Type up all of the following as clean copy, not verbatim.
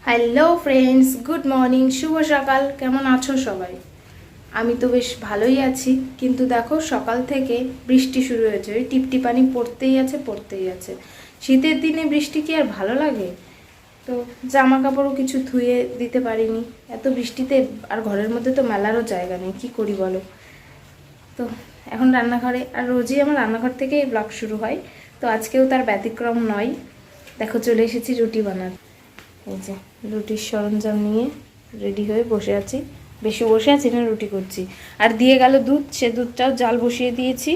Hello friends, good morning, শুভ সকাল। কেমন আছো সবাই? আমি তো বেশ ভালোই আছি, কিন্তু দেখো সকাল থেকে বৃষ্টি শুরু হয়েছে। ওই টিপটিপানি পড়তেই আছে। শীতের দিনে বৃষ্টি কি আর ভালো লাগে? তো জামা কাপড়ও কিছু ধুয়ে দিতে পারিনি এত বৃষ্টিতে। আর ঘরের মধ্যে তো মেলারও জায়গা নেই, কি করি বলো? তো এখন রান্নাঘরে, আর রোজই আমার রান্নাঘর থেকেই ব্লগ শুরু হয়, তো আজকেও তার ব্যতিক্রম নয়। দেখো চলে এসেছি রুটি বানাতে। এই যে রুটির সরঞ্জাম নিয়ে রেডি হয়ে বসে আছি। বেশি বসে আছি না, রুটি করছি। আর দিয়ে গেল দুধ, সে দুধটাও জাল বসিয়ে দিয়েছি।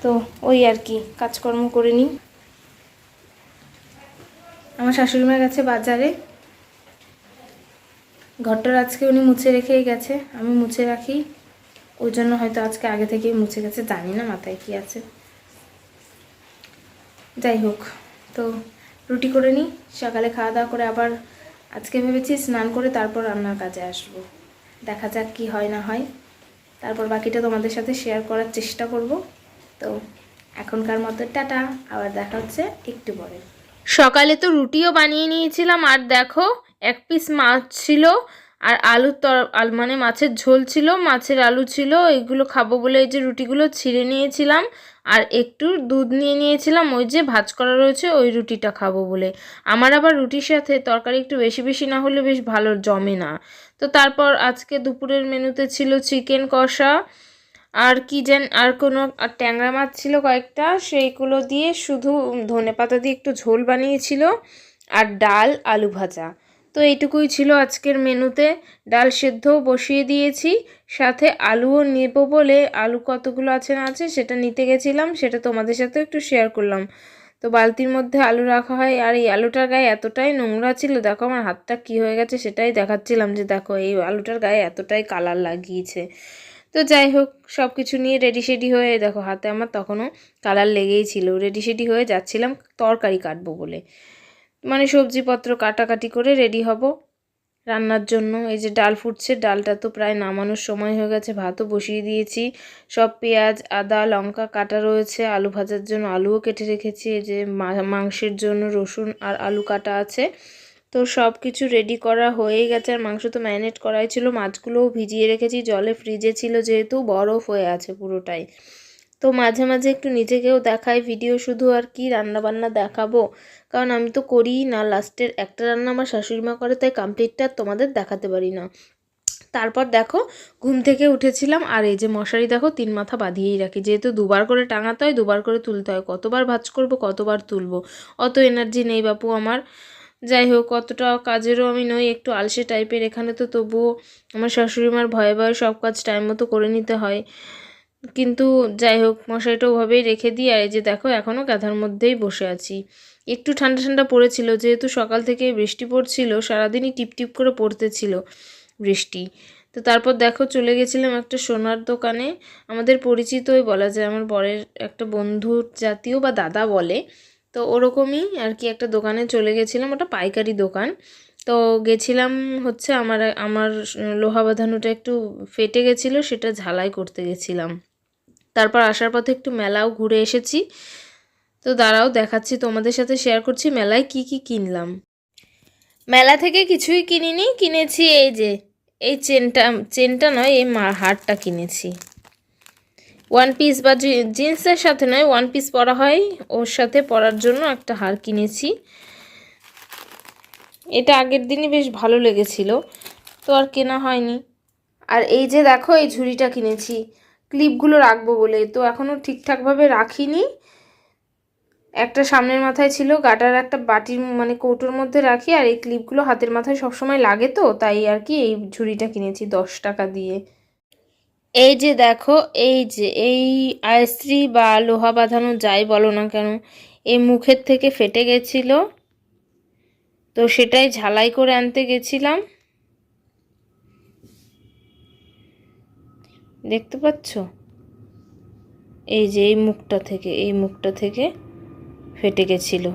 তো ওই আর কি, কাজকর্ম করে নিই। আমার শাশুড়ি মা গেছে বাজারে, ঘরটার আজকে উনি মুছে রেখেই গেছে, আমি মুছে রাখি। ওই জন্য হয়তো আজকে আগে থেকেই মুছে গেছে, জানি না মাথায় কি আছে। যাই হোক, তো রুটি করে নিই। সকালে খাওয়া দাওয়া করে আবার আজকে ভেবেছি স্নান করে তারপর রান্নার কাজে আসবো। দেখা যাক কি হয় না হয়, তারপর বাকিটা তোমাদের সাথে শেয়ার করার চেষ্টা করব। তো এখনকার মতো টাটা, আবার দেখা হচ্ছে একটু পরে। সকালে তো রুটিও বানিয়ে নিয়েছিলাম, আর দেখো এক পিস মাছ ছিল, আর মানে মাছের ঝোল ছিল, মাছের আলু ছিল। এগুলো খাবো বলে এই যে রুটিগুলো ছিঁড়ে নিয়েছিলাম, আর একটু দুধ নিয়ে নিয়েছিলাম, ওই যে ভাজ করা রয়েছে ওই রুটিটা খাবো বলে। আমার আবার রুটির সাথে তরকারি একটু বেশি বেশি না হলে বেশ ভালো জমে না। তো তারপর আজকে দুপুরের মেনুতে ছিল চিকেন কষা, আর কি আর কোনো ট্যাংরা মাছ ছিল কয়েকটা, সেইগুলো দিয়ে শুধু ধনেপাতা দিয়ে একটু ঝোল বানিয়েছিল, আর ডাল আলু ভাজা। তো এইটুকুই ছিল আজকের মেনুতে। ডাল সেদ্ধও বসিয়ে দিয়েছি, সাথে আলুও নেবো বলে আলু কতগুলো আছে না আছে সেটা নিতে গেছিলাম, সেটা তোমাদের সাথে একটু শেয়ার করলাম। তো বালতির মধ্যে আলু রাখা হয়, আর এই আলুটার গায়ে এতটাই নোংরা ছিল, দেখো আমার হাতটা কি হয়ে গেছে সেটাই দেখাচ্ছিলাম, যে দেখো এই আলুটার গায়ে এতটাই কালার লাগিয়েছে। তো যাই হোক, সব কিছু নিয়ে রেডি সেডি হয়ে, দেখো হাতে আমার তখনও কালার লেগেই ছিল, রেডি সেডি হয়ে যাচ্ছিলাম তরকারি কাটবো বলে, মানে সবজিপত্র কাটাকাটি করে রেডি হব রান্নার জন্য। এই যে ডাল ফুটছে, ডালটা তো প্রায় নামানোর সময় হয়ে গেছে, ভাতও বসিয়ে দিয়েছি। সব পেঁয়াজ আদা লঙ্কা কাটা রয়েছে, আলু ভাজার জন্য আলুও কেটে রেখেছি, এই যে মাংসের জন্য রসুন আর আলু কাটা আছে। তো সব কিছু রেডি করা হয়ে গেছে, আর মাংস তো ম্যারিনেট করাই ছিল, মাছগুলোও ভিজিয়ে রেখেছি জলে, ফ্রিজে ছিল যেহেতু, বরফ হয়ে আছে পুরোটাই। তো মাঝে মাঝে একটু নিজেকেও দেখাই ভিডিও, শুধু আর কি রান্নাবান্না দেখাবো, কারণ আমি তো করিই না, লাস্টের একটা রান্না আমার শাশুড়ি মা করে, তাই কমপ্লিটটা তোমাদের দেখাতে পারি না। তারপর দেখো ঘুম থেকে উঠেছিলাম, আর এই যে মশারি দেখো 3 মাথা বাঁধিয়েই রাখি, যেহেতু দুবার করে টাঙাতে হয়, দুবার করে তুলতে হয়, কতবার ভাঁজ করব কতবার তুলবো, অত এনার্জি নেই বাপু আমার। যাই হোক, অতটা কাজেরও আমি নই, একটু আলসে টাইপের, এখানে তো তবুও আমার শাশুড়ি মার ভয়ে ভয়ে সব কাজ টাইম মতো করে নিতে হয়। কিন্তু যাই হোক, মশারিটা ওভাবেই রেখে দিই, আর এই যে দেখো এখনও গাধার মধ্যেই বসে আছি। একটু ঠান্ডা ঠান্ডা পড়েছিল, যেহেতু সকাল থেকে বৃষ্টি পড়ছিল, সারাদিনই টিপ টিপ করে পড়তেছিল বৃষ্টি। তো তারপর দেখো চলে গেছিলাম একটা সোনার দোকানে, আমাদের পরিচিতই বলা যায়, আমার বরের একটা বন্ধু জাতীয় বা দাদা বলে, তো ওরকমই আর কি একটা দোকানে চলে গেছিলাম, ওটা পাইকারি দোকান। তো গেছিলাম হচ্ছে আমার আমার লোহা বাঁধানোটা একটু ফেটে গেছিলো, সেটা ঝালাই করতে গেছিলাম। তারপর আসার পথে একটু মেলাও ঘুরে এসেছি। তো দাঁড়াও দেখাচ্ছি তোমাদের সাথে, শেয়ার করছি মেলায় কি কি কিনলাম। মেলা থেকে কিছুই কিনিনি, কিনেছি এই যে এই চেনটা নয়, এই হারটা কিনেছি। ওয়ান পিস বা জিন্সের সাথে নয়, ওয়ান পিস পরা হয়, ওর সাথে পরার জন্য একটা হার কিনেছি। এটা আগের দিনই বেশ ভালো লেগেছিল, তো আর কেনা হয়নি। আর এই যে দেখো এই ঝুড়িটা কিনেছি ক্লিপগুলো রাখবো বলে, তো এখনও ঠিকঠাকভাবে রাখিনি। একটা সামনের মাথায় ছিল, গাটার একটা বাটির মানে কৌটোর মধ্যে রাখি, আর এই ক্লিপগুলো হাতের মাথায় সবসময় লাগে, তো তাই আর কি এই ঝুড়িটা কিনেছি 10 টাকা দিয়ে। এই যে দেখো, এই যে এই আইস্ত্রি বা লোহা বাঁধানো যাই বলো না কেন, এই মুখের থেকে ফেটে গেছিল, তো সেটাই ঝালাই করে আনতে গেছিলাম। দেখতে পাচ্ছ, এই যে এই মুখটা থেকে ফেটে গেছিলো।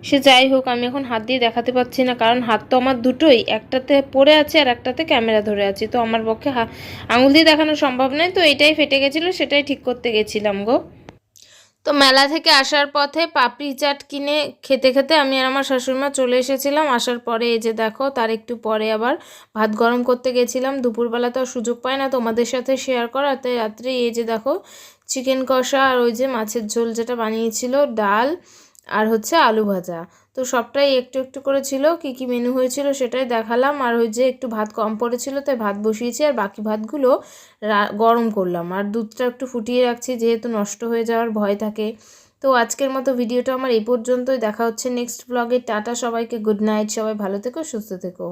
সে যাই হোক, আমি এখন হাত দিয়ে দেখাতে পাচ্ছি না, কারণ হাত তো আমার দুটোই, একটাতে পড়ে আছে আর একটাতে ক্যামেরা ধরে আছি, তো আমার পক্ষে আঙুল দিয়ে দেখানো সম্ভব নয়, তো এটাই ফেটে গেছিলো, সেটাই ঠিক করতে গেছিলাম গো। তো মেলা থেকে আসার পথে পাপড়ি চাট কিনে খেতে খেতে আমি আর আমার শাশুড়িমা চলে এসেছিলাম। আসার পরে এই যে দেখো, তার একটু পরে আবার ভাত গরম করতে গেছিলাম। দুপুরবেলা তো সুযোগ পাই না তোমাদের সাথে শেয়ার করার, তাই রাত্রে এই যে দেখো চিকেন কষা আর ওই যে মাছের ঝোল যেটা বানিয়েছিল, ডাল আর হচ্ছে আলু ভাজা। তো সবটাই একটু একটু করে ছিল, কী কী মেনু হয়েছিল সেটাই দেখালাম। আর ওই যে একটু ভাত কম পড়েছিল তাই ভাত বসিয়েছি, আর বাকি ভাতগুলো গরম করলাম। আর দুধটা একটু ফুটিয়ে রাখছি যেহেতু নষ্ট হয়ে যাওয়ার ভয় থাকে। তো আজকের মতো ভিডিওটা আমার এই পর্যন্তই। দেখা হচ্ছে নেক্সট ব্লগে। টাটা সবাইকে, গুড নাইট, সবাই ভালো থেকো, সুস্থ থেকো।